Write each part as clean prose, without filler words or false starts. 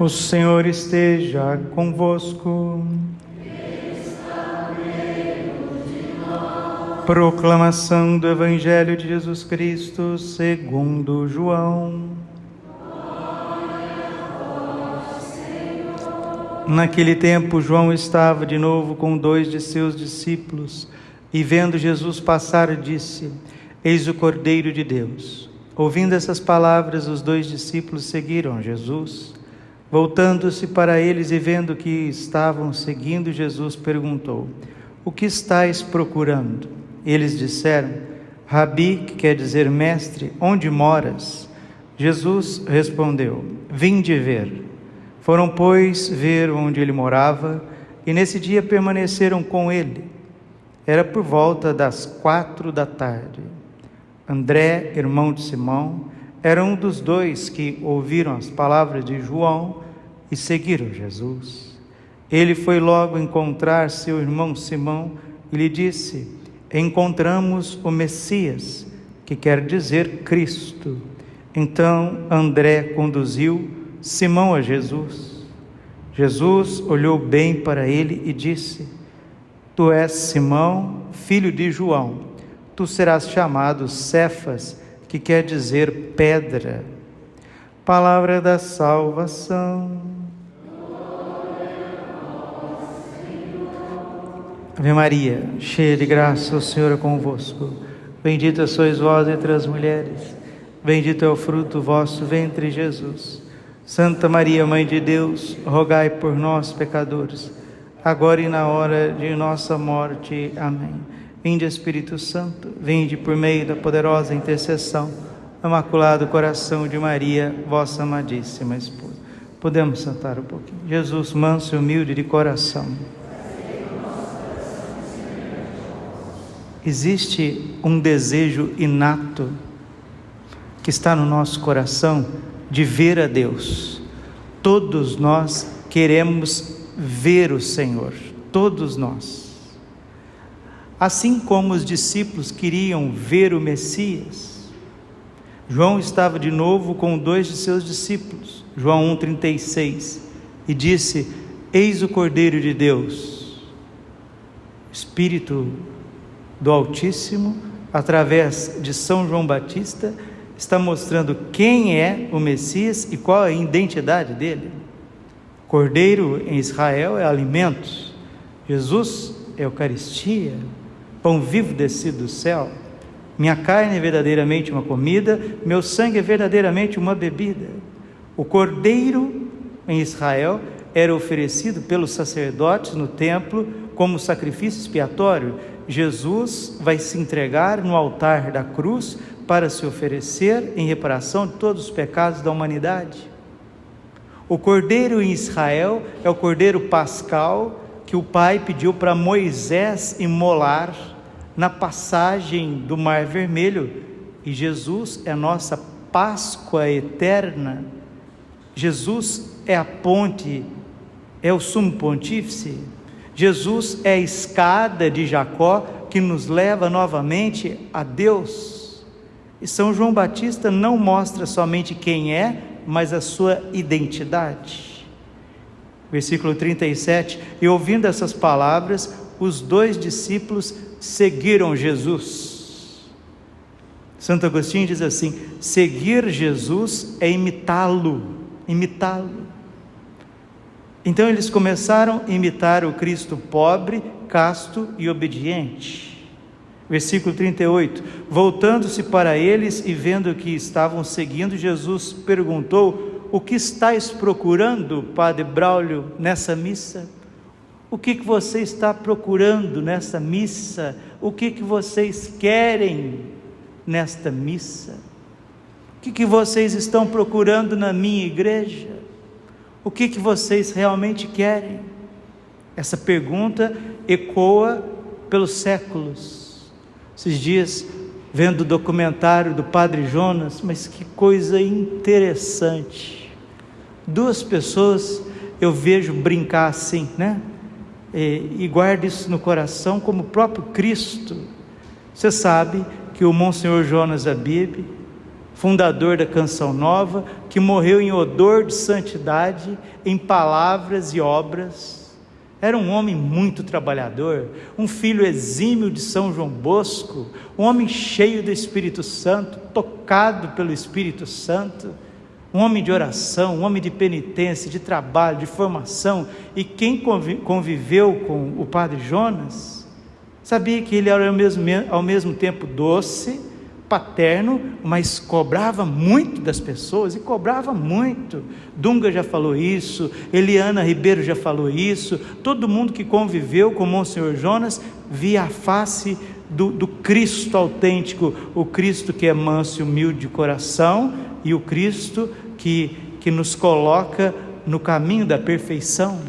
O Senhor esteja convosco. Proclamação do Evangelho de Jesus Cristo segundo João. Naquele tempo, João estava de novo com 2 de seus discípulos e, vendo Jesus passar, disse: Eis o Cordeiro de Deus. Ouvindo essas palavras, os 2 discípulos seguiram Jesus. Voltando-se para eles e vendo que estavam seguindo Jesus, perguntou: O que estáis procurando? Eles disseram: Rabi, que quer dizer mestre, onde moras? Jesus respondeu: Vinde ver. Foram, pois, ver onde ele morava, e nesse dia permaneceram com ele. Era por volta das 4 da tarde. André, irmão de Simão, era um dos 2 que ouviram as palavras de João e seguiram Jesus. Ele foi logo encontrar seu irmão Simão e lhe disse: Encontramos o Messias, que quer dizer Cristo. Então André conduziu Simão a Jesus. Jesus olhou bem para ele e disse: Tu és Simão, filho de João. Tu serás chamado Cefas, que quer dizer pedra. Palavra da salvação. Ave Maria, cheia de graça, o Senhor é convosco. Bendita sois vós entre as mulheres. Bendito é o fruto do vosso ventre, Jesus. Santa Maria, Mãe de Deus, rogai por nós, pecadores, agora e na hora de nossa morte. Amém. Vinde, Espírito Santo, vinde por meio da poderosa intercessão do Imaculado Coração de Maria, vossa amadíssima esposa. Podemos sentar um pouquinho. Jesus, manso e humilde de coração. Existe um desejo inato que está no nosso coração de ver a Deus. Todos nós queremos ver o Senhor, todos nós. Assim como os discípulos queriam ver o Messias, João estava de novo com 2 de seus discípulos, João 1,36, e disse: Eis o Cordeiro de Deus. O Espírito do Altíssimo, através de São João Batista, está mostrando quem é o Messias e qual é a identidade dele. Cordeiro em Israel é alimento, Jesus é Eucaristia, pão vivo descido do céu. Minha carne é verdadeiramente uma comida, meu sangue é verdadeiramente uma bebida. O Cordeiro em Israel era oferecido pelos sacerdotes no templo como sacrifício expiatório. Jesus vai se entregar no altar da cruz para se oferecer em reparação de todos os pecados da humanidade. O Cordeiro em Israel é o Cordeiro pascal que o Pai pediu para Moisés imolar na passagem do Mar Vermelho, e Jesus é a nossa Páscoa eterna. Jesus é a ponte, é o sumo pontífice. Jesus é a escada de Jacó que nos leva novamente a Deus. E São João Batista não mostra somente quem é, mas a sua identidade. Versículo 37, e ouvindo essas palavras, os 2 discípulos seguiram Jesus. Santo Agostinho diz assim: seguir Jesus é imitá-lo, imitá-lo. Então eles começaram a imitar o Cristo pobre, casto e obediente. Versículo 38, voltando-se para eles e vendo que estavam seguindo, Jesus perguntou: O que estáis procurando, Padre Braulio, nessa missa? O que você está procurando nessa missa? O que vocês querem nesta missa? O que vocês estão procurando na minha igreja? O que vocês realmente querem? Essa pergunta ecoa pelos séculos. Esses dias, vendo o documentário do Padre Jonas, mas que coisa interessante. 2 pessoas eu vejo brincar assim, né? E guardo isso no coração como o próprio Cristo. Você sabe que o Monsenhor Jonas Abib fundador da Canção Nova, que morreu em odor de santidade, em palavras e obras. Era um homem muito trabalhador, um filho exímio de São João Bosco, um homem cheio do Espírito Santo, tocado pelo Espírito Santo, um homem de oração, um homem de penitência, de trabalho, de formação. E quem conviveu com o Padre Jonas, sabia que ele era ao mesmo tempo doce, paterno, mas cobrava muito das pessoas, e cobrava muito. Dunga já falou isso, Eliana Ribeiro já falou isso. Todo mundo que conviveu com Monsenhor Jonas via a face do Cristo autêntico, o Cristo que é manso e humilde de coração, e o Cristo que nos coloca no caminho da perfeição,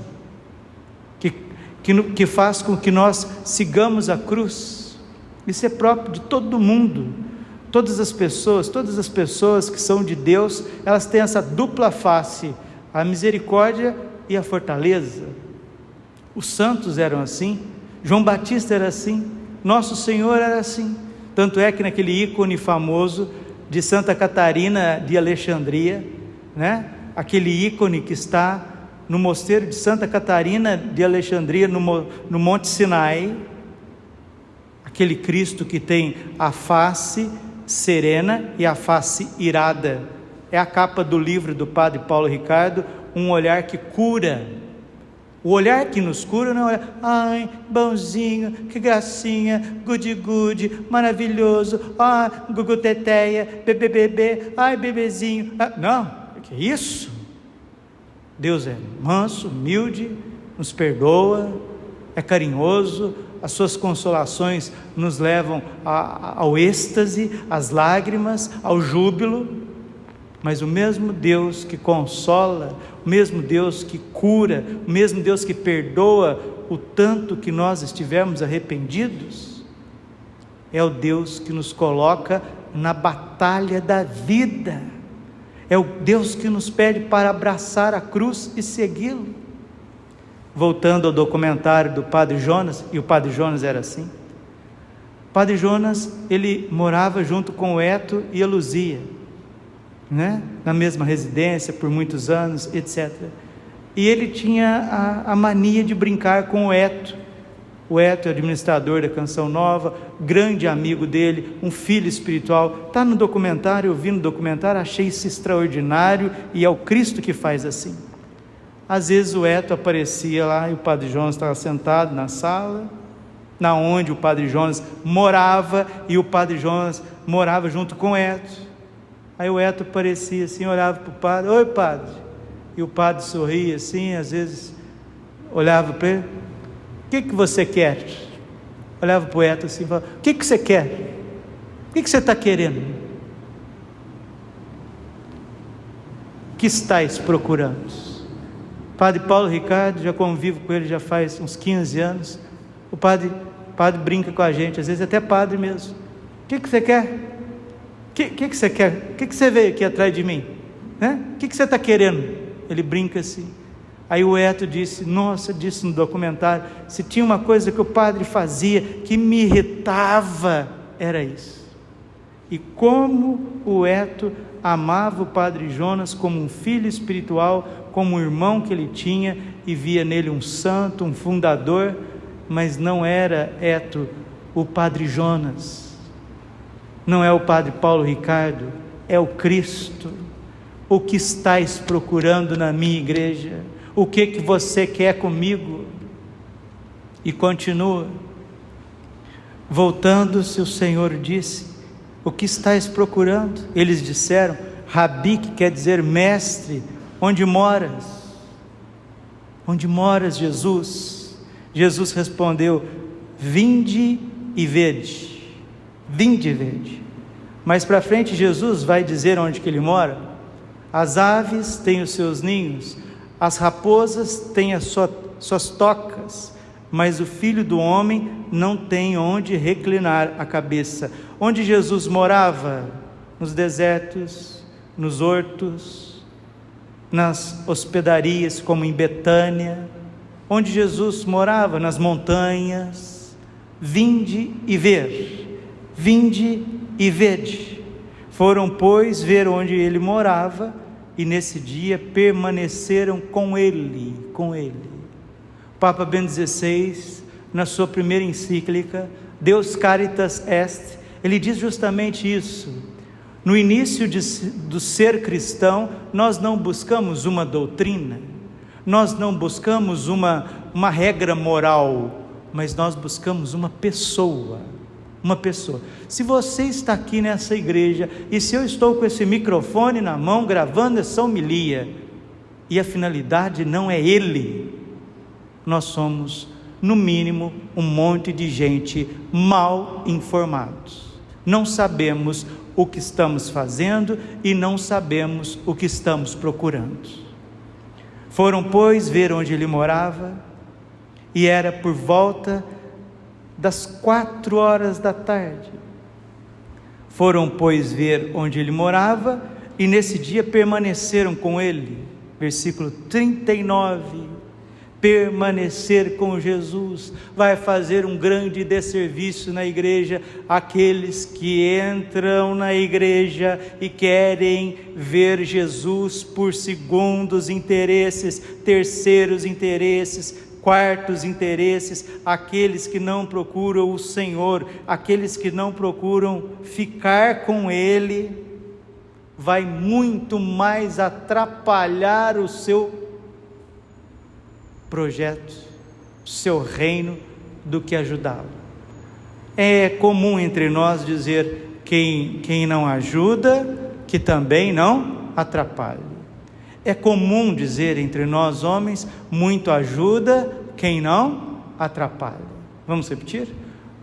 que faz com que nós sigamos a cruz. Isso é próprio de todo mundo. Todas as pessoas que são de Deus, elas têm essa dupla face, a misericórdia e a fortaleza. Os santos eram assim, João Batista era assim, Nosso Senhor era assim. Tanto é que naquele ícone famoso de Santa Catarina de Alexandria, né? Aquele ícone que está no mosteiro de Santa Catarina de Alexandria, no Monte Sinai, aquele Cristo que tem a face serena e a face irada. É a capa do livro do Padre Paulo Ricardo, Um Olhar que Cura. O olhar que nos cura não é, ai, bonzinho, que gracinha, good, maravilhoso, guguteteia, bebê, ai, bebezinho. Não, que isso? Deus é manso, humilde, nos perdoa, é carinhoso, as suas consolações nos levam ao êxtase, às lágrimas, ao júbilo. Mas o mesmo Deus que consola, o mesmo Deus que cura, o mesmo Deus que perdoa o tanto que nós estivermos arrependidos, é o Deus que nos coloca na batalha da vida, é o Deus que nos pede para abraçar a cruz e segui-lo. Voltando ao documentário do Padre Jonas, e o Padre Jonas era assim. O Padre Jonas, ele morava junto com o Eto e a Luzia, né? Na mesma residência por muitos anos, etc. E ele tinha a mania de brincar com o Eto. O Eto é administrador da Canção Nova, grande amigo dele, um filho espiritual. Está no documentário, eu vi no documentário, achei isso extraordinário, e é o Cristo que faz assim. Às vezes o Eto aparecia lá e o Padre Jonas estava sentado na sala, na onde o Padre Jonas morava, e o Padre Jonas morava junto com o Eto. Aí o Eto aparecia assim, olhava para o padre, oi padre, e o padre sorria assim, às vezes olhava para ele, o que você quer? Olhava para o Eto assim, falava, o que você quer? O que você está querendo? O que estáis procurando? Padre Paulo Ricardo, já convivo com ele já faz uns 15 anos, o padre brinca com a gente, às vezes até padre mesmo. O que você quer? O que você quer? O que você veio aqui atrás de mim? Né? O que você está querendo? Ele brinca assim. Aí o Eto disse, disse no documentário, se tinha uma coisa que o padre fazia que me irritava, era isso. E como o Eto amava o Padre Jonas como um filho espiritual, como um irmão que ele tinha, e via nele um santo, um fundador, mas não era Eto o Padre Jonas, não é o Padre Paulo Ricardo, é o Cristo. O que estáis procurando na minha igreja? O que você quer comigo? E continua, voltando-se o Senhor disse, o que estáis procurando? Eles disseram, Rabi, que quer dizer mestre, onde moras? Onde moras, Jesus? Jesus respondeu, vinde e vede. Vinde e vede. Mais para frente Jesus vai dizer onde que ele mora. As aves têm os seus ninhos, as raposas têm as suas tocas, mas o Filho do Homem não tem onde reclinar a cabeça. Onde Jesus morava? Nos desertos, nos hortos, nas hospedarias, como em Betânia. Onde Jesus morava? Nas montanhas. Vinde e ver, vinde e vede. Foram, pois, ver onde ele morava, e nesse dia permaneceram com ele. O Papa Bento XVI, na sua primeira encíclica, Deus Caritas Est, ele diz justamente isso. No início do ser cristão, nós não buscamos uma doutrina, nós não buscamos uma regra moral, mas nós buscamos uma pessoa. Se você está aqui nessa igreja, e se eu estou com esse microfone na mão, gravando essa homilia, e a finalidade não é ele, nós somos, no mínimo, um monte de gente mal informados. Não sabemos o que estamos fazendo e não sabemos o que estamos procurando. Foram, pois, ver onde ele morava, e era por volta das 4 horas da tarde. Foram, pois, ver onde ele morava, e nesse dia permaneceram com ele. Versículo 39. Permanecer com Jesus vai fazer um grande desserviço na igreja aqueles que entram na igreja e querem ver Jesus por segundos interesses, terceiros interesses, quartos interesses, aqueles que não procuram o Senhor, aqueles que não procuram ficar com Ele, vai muito mais atrapalhar o seu projeto, o seu reino, do que ajudá-lo. É comum entre nós dizer, quem não ajuda, que também não atrapalhe. É comum dizer entre nós homens, muito ajuda quem não atrapalha. Vamos repetir?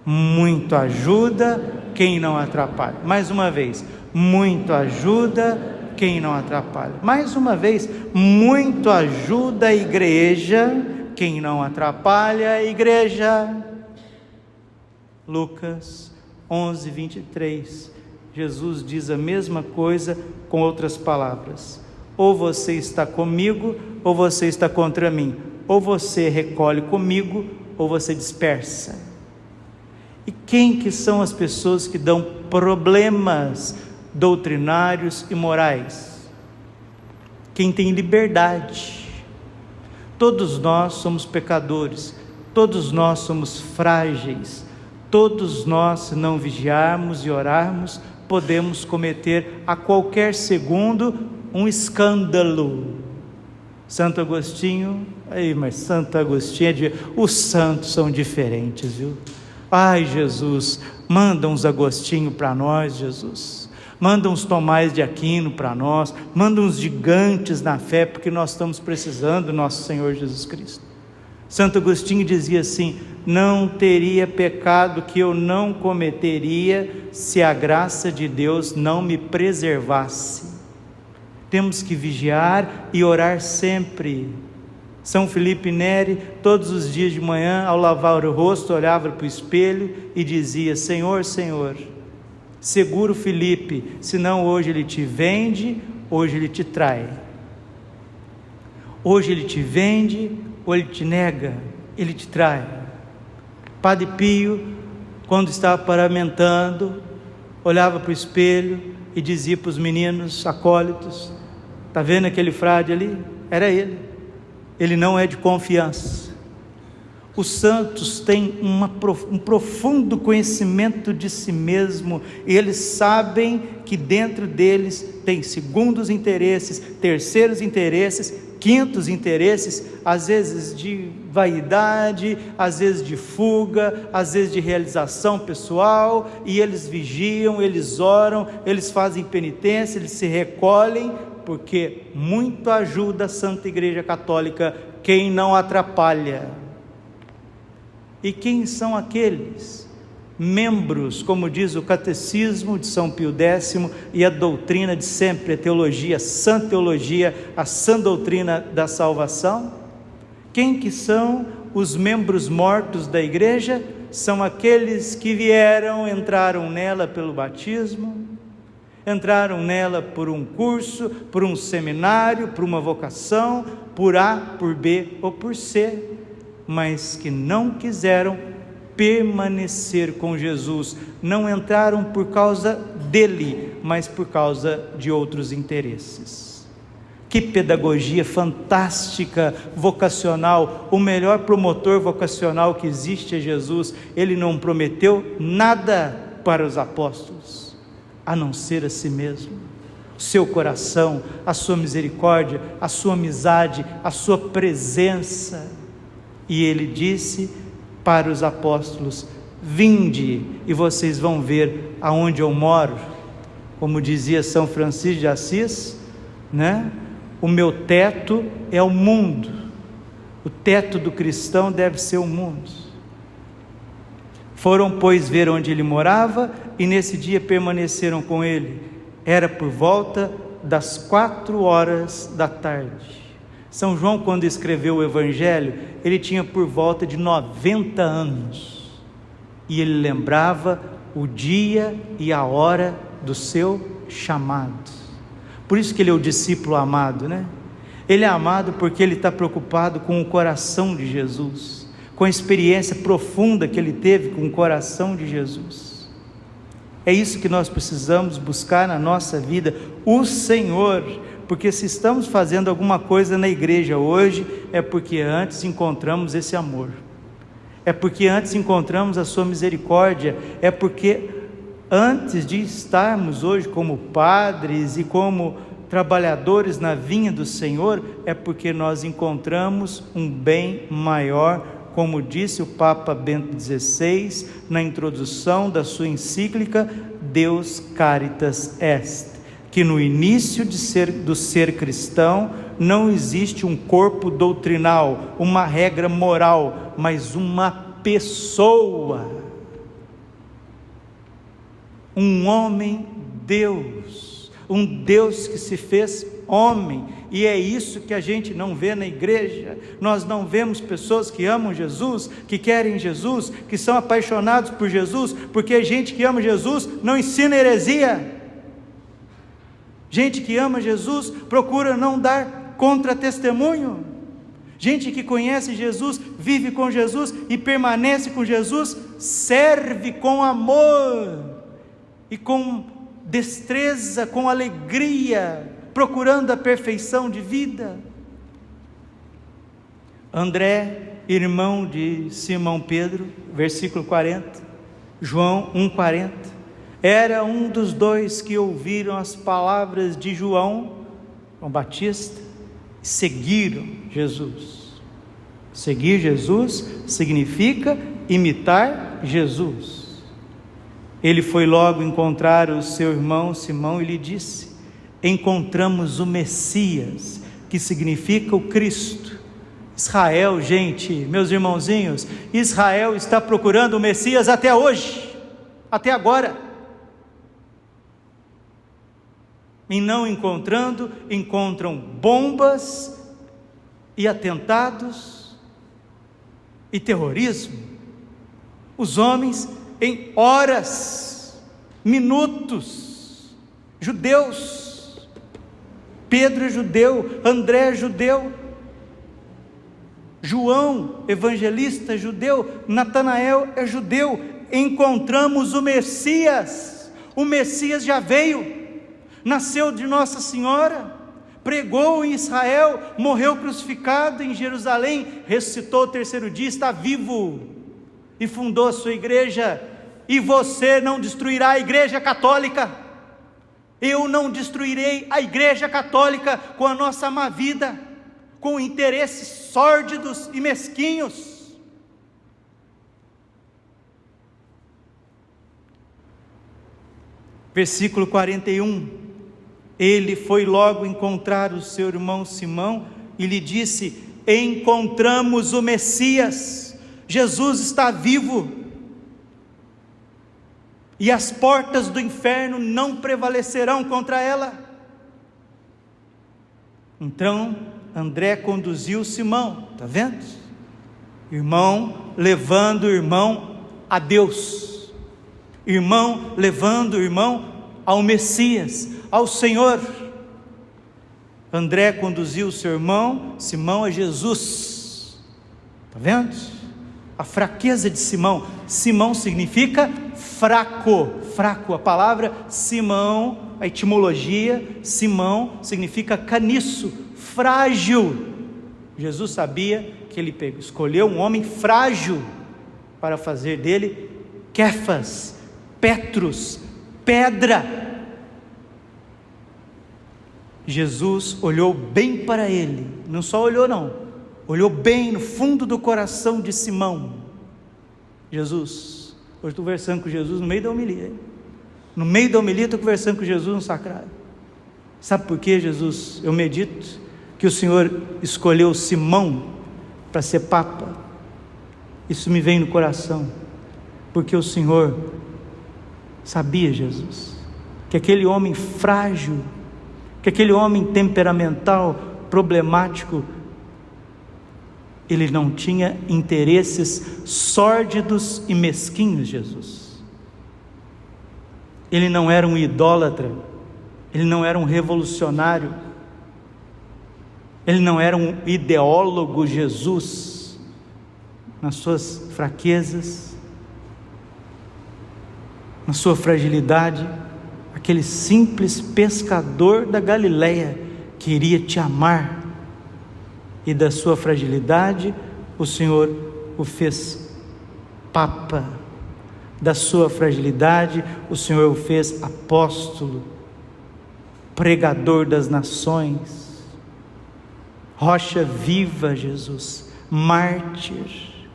Muito ajuda quem não atrapalha. Mais uma vez, muito ajuda quem não atrapalha. Mais uma vez, muito ajuda a igreja quem não atrapalha a igreja. Lucas 11, 23. Jesus diz a mesma coisa com outras palavras. Ou você está comigo, ou você está contra mim. Ou você recolhe comigo, ou você dispersa. E quem que são as pessoas que dão problemas doutrinários e morais? Quem tem liberdade. Todos nós somos pecadores, todos nós somos frágeis, todos nós, se não vigiarmos e orarmos, podemos cometer a qualquer segundo um escândalo. Santo Agostinho, mas Santo Agostinho, os santos são diferentes, viu? Ai, Jesus, manda uns Agostinho para nós, Jesus. Manda uns Tomás de Aquino para nós, manda uns gigantes na fé, porque nós estamos precisando do nosso Senhor Jesus Cristo. Santo Agostinho dizia assim: não teria pecado que eu não cometeria se a graça de Deus não me preservasse. Temos que vigiar e orar sempre. São Felipe Neri, todos os dias de manhã, ao lavar o rosto, olhava para o espelho e dizia: Senhor, Senhor, segura o Felipe, senão hoje ele te vende, hoje ele te trai. Hoje ele te vende, ou ele te nega, ele te trai. Padre Pio, quando estava paramentando, olhava para o espelho e dizia para os meninos acólitos: está vendo aquele frade ali? Era ele. Ele não é de confiança. Os santos têm um profundo conhecimento de si mesmo, e eles sabem que dentro deles tem segundos interesses, terceiros interesses, quintos interesses, às vezes de vaidade, às vezes de fuga, às vezes de realização pessoal, e eles vigiam, eles oram, eles fazem penitência, eles se recolhem, porque muito ajuda a Santa Igreja Católica quem não atrapalha. E quem são aqueles membros, como diz o Catecismo de São Pio X e a doutrina de sempre, a teologia, a sã teologia, a sã doutrina da salvação? Quem que são os membros mortos da igreja? São aqueles que entraram nela pelo batismo, entraram nela por um curso, por um seminário, por uma vocação, por A, por B ou por C, mas que não quiseram permanecer com Jesus. Não entraram por causa dele, mas por causa de outros interesses. Que pedagogia fantástica, vocacional. O melhor promotor vocacional que existe é Jesus. Ele não prometeu nada para os apóstolos, a não ser a si mesmo. O seu coração, a sua misericórdia, a sua amizade, a sua presença. E ele disse para os apóstolos: vinde e vocês vão ver aonde eu moro. Como dizia São Francisco de Assis, né? O meu teto é o mundo. O teto do cristão deve ser o mundo. Foram, pois, ver onde ele morava, e nesse dia permaneceram com ele. Era por volta das 4 da tarde. São João, quando escreveu o Evangelho, ele tinha por volta de 90 anos. E ele lembrava o dia e a hora do seu chamado. Por isso que ele é o discípulo amado, né? Ele é amado porque ele está preocupado com o coração de Jesus, com a experiência profunda que ele teve com o coração de Jesus. É isso que nós precisamos buscar na nossa vida, o Senhor, porque se estamos fazendo alguma coisa na igreja hoje, é porque antes encontramos esse amor, é porque antes encontramos a sua misericórdia, é porque antes de estarmos hoje como padres e como trabalhadores na vinha do Senhor, é porque nós encontramos um bem maior, como disse o Papa Bento XVI, na introdução da sua encíclica Deus Caritas Est, que no início do ser cristão não existe um corpo doutrinal, uma regra moral, mas uma pessoa, um homem Deus, um Deus que se fez homem. E é isso que a gente não vê na igreja. Nós não vemos pessoas que amam Jesus, que querem Jesus, que são apaixonados por Jesus, porque gente que ama Jesus não ensina heresia. Gente que ama Jesus procura não dar contra-testemunho. Gente que conhece Jesus, vive com Jesus e permanece com Jesus, serve com amor e com destreza, com alegria, procurando a perfeição de vida. André, irmão de Simão Pedro, versículo 40, João 1,40, era um dos dois que ouviram as palavras de João Batista e seguiram Jesus. Seguir Jesus significa imitar Jesus. Ele foi logo encontrar o seu irmão Simão e lhe disse: encontramos o Messias, que significa o Cristo. Israel, gente, meus irmãozinhos, Israel está procurando o Messias até hoje, até agora, e não encontrando, encontram bombas e atentados e terrorismo. Os homens em horas, minutos, judeus, Pedro é judeu, André é judeu, João, evangelista judeu, Natanael é judeu, encontramos o Messias já veio, nasceu de Nossa Senhora, pregou em Israel, morreu crucificado em Jerusalém, ressuscitou o terceiro dia, está vivo, e fundou a sua igreja. E você não destruirá a igreja católica, eu não destruirei a igreja católica com a nossa má vida, com interesses sórdidos e mesquinhos. Versículo 41, ele foi logo encontrar o seu irmão Simão e lhe disse: encontramos o Messias, Jesus está vivo, e as portas do inferno não prevalecerão contra ela. Então André conduziu Simão, está vendo? Irmão levando o irmão a Deus, irmão levando o irmão ao Messias, ao Senhor. André conduziu o seu irmão Simão a Jesus, está vendo? a fraqueza de Simão. Simão significa fraco, fraco. A palavra Simão, a etimologia, Simão significa caniço, frágil. Jesus sabia que ele escolheu um homem frágil para fazer dele Quefas, Petrus, pedra. Jesus olhou bem para ele, não só olhou não, olhou bem no fundo do coração de Simão. Jesus, hoje estou conversando com Jesus no meio da homilia, estou conversando com Jesus no sacrário. Sabe por que, Jesus? Eu medito que o Senhor escolheu Simão para ser Papa. Isso me vem no coração, porque o Senhor sabia, Jesus, que aquele homem frágil, que aquele homem temperamental, problemático, ele não tinha interesses sórdidos e mesquinhos, Jesus. Ele não era um idólatra, ele não era um revolucionário, ele não era um ideólogo, Jesus, nas suas fraquezas, na sua fragilidade. Aquele simples pescador da Galileia queria te amar, e da sua fragilidade o Senhor o fez Papa, da sua fragilidade o Senhor o fez apóstolo, pregador das nações, rocha viva, Jesus, mártir,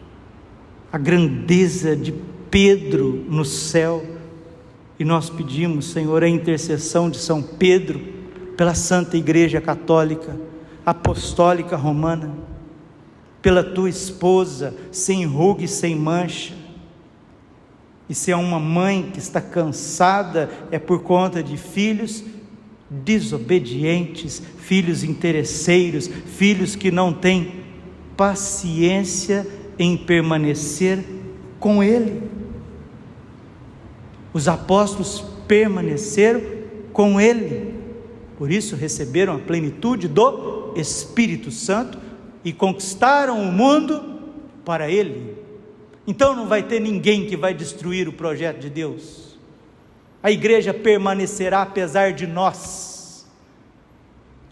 a grandeza de Pedro no céu. E nós pedimos, Senhor, a intercessão de São Pedro pela Santa Igreja Católica, Apostólica Romana, pela tua esposa, sem ruga e sem mancha. E se é uma mãe que está cansada, é por conta de filhos desobedientes, filhos interesseiros, filhos que não têm paciência em permanecer com Ele. Os apóstolos permaneceram com Ele, por isso receberam a plenitude do Espírito Santo e conquistaram o mundo para Ele. Então não vai ter ninguém que vai destruir o projeto de Deus. A igreja permanecerá apesar de nós,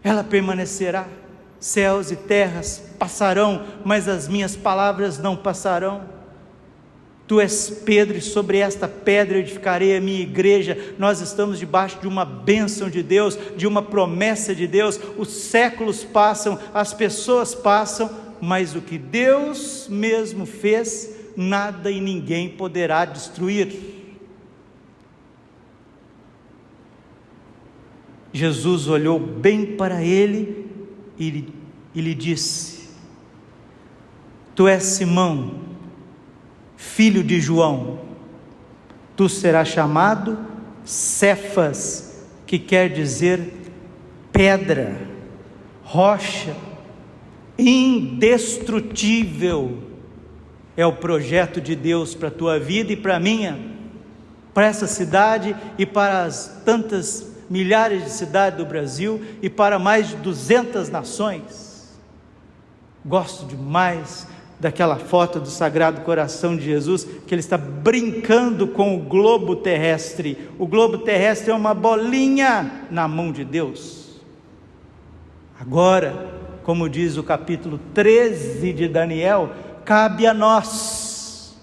ela permanecerá. Céus e terras passarão, mas as minhas palavras não passarão. Tu és Pedro, e sobre esta pedra edificarei a minha igreja. Nós estamos debaixo de uma bênção de Deus, de uma promessa de Deus. Os séculos passam, as pessoas passam, mas o que Deus mesmo fez, nada e ninguém poderá destruir. Jesus olhou bem para ele e lhe disse: Tu és Simão, filho de João, tu serás chamado Cefas, que quer dizer pedra, rocha, indestrutível. É o projeto de Deus para a tua vida e para a minha, para essa cidade e para as tantas milhares de cidades do Brasil e para mais de 200 nações. Gosto demais daquela foto do Sagrado Coração de Jesus, que ele está brincando com o globo terrestre. O globo terrestre é uma bolinha na mão de Deus. Agora, como diz o capítulo 13 de Daniel, cabe a nós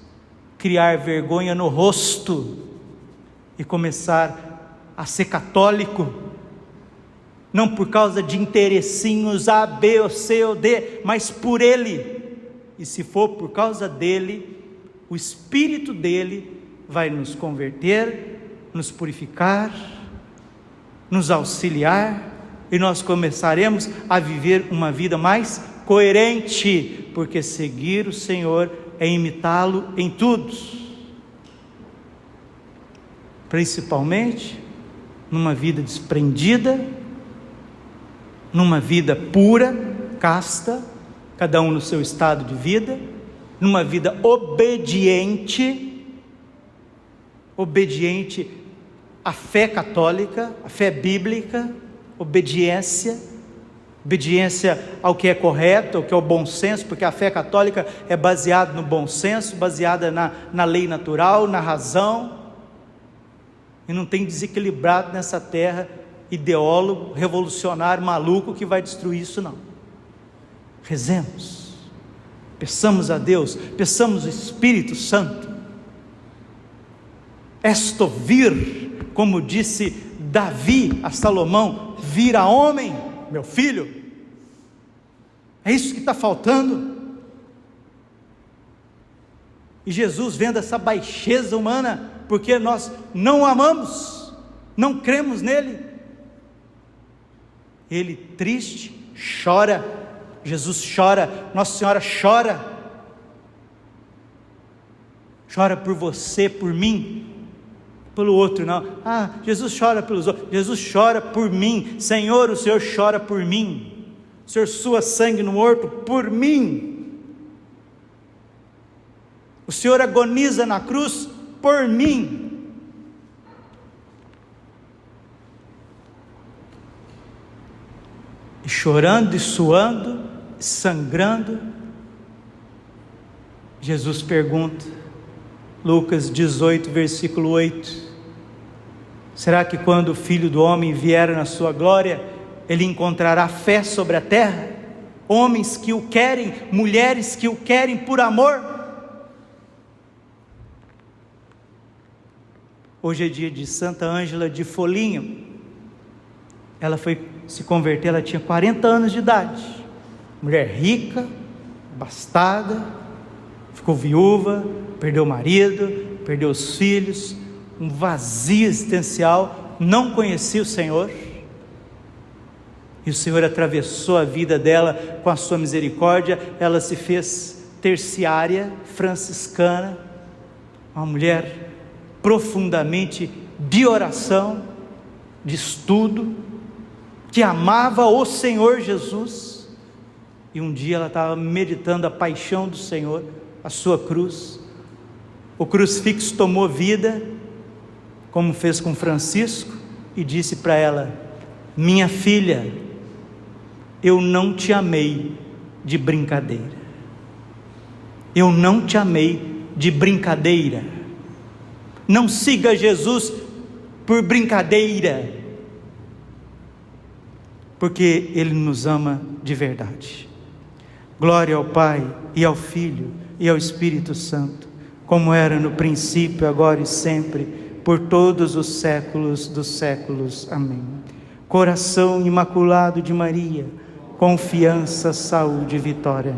criar vergonha no rosto e começar a ser católico, não por causa de interessinhos A, B, ou C ou D, mas por Ele. E se for por causa dele, o Espírito dele vai nos converter, nos purificar, nos auxiliar, e nós começaremos a viver uma vida mais coerente, porque seguir o Senhor é imitá-lo em tudo, principalmente numa vida desprendida, numa vida pura, casta, cada um no seu estado de vida, numa vida obediente à fé católica, à fé bíblica, obediência, obediência ao que é correto, ao que é o bom senso, porque a fé católica é baseada no bom senso, baseada na lei natural, na razão, e não tem desequilibrado nessa terra ideólogo, revolucionário, maluco que vai destruir isso não. Rezemos, peçamos a Deus, peçamos o Espírito Santo. Esto vir, como disse Davi a Salomão, vira homem, meu filho. É isso que está faltando. E Jesus, vendo essa baixeza humana, porque nós não o amamos, não cremos nele, ele triste chora. Jesus chora, Nossa Senhora chora por você, por mim, pelo outro não. Jesus chora pelos outros. Jesus chora por mim. Senhor, o Senhor chora por mim. O Senhor sua sangue no morto por mim. O Senhor agoniza na cruz por mim. E chorando e suando, sangrando, Jesus pergunta, Lucas 18, versículo 8, será que quando o Filho do Homem vier na sua glória, ele encontrará fé sobre a terra? Homens que o querem, mulheres que o querem por amor? Hoje é dia de Santa Ângela de Foligno. Ela foi se converter, ela tinha 40 anos de idade, mulher rica, abastada, ficou viúva, perdeu o marido, perdeu os filhos, um vazio existencial, não conhecia o Senhor, e o Senhor atravessou a vida dela com a sua misericórdia. Ela se fez terciária franciscana, uma mulher profundamente de oração, de estudo, que amava o Senhor Jesus. E um dia ela estava meditando a paixão do Senhor, a sua cruz. O crucifixo tomou vida, como fez com Francisco, e disse para ela: minha filha, eu não te amei de brincadeira. Eu não te amei de brincadeira. Não siga Jesus por brincadeira, porque Ele nos ama de verdade. Glória ao Pai, e ao Filho, e ao Espírito Santo, como era no princípio, agora e sempre, por todos os séculos dos séculos. Amém. Coração imaculado de Maria, confiança, saúde e vitória.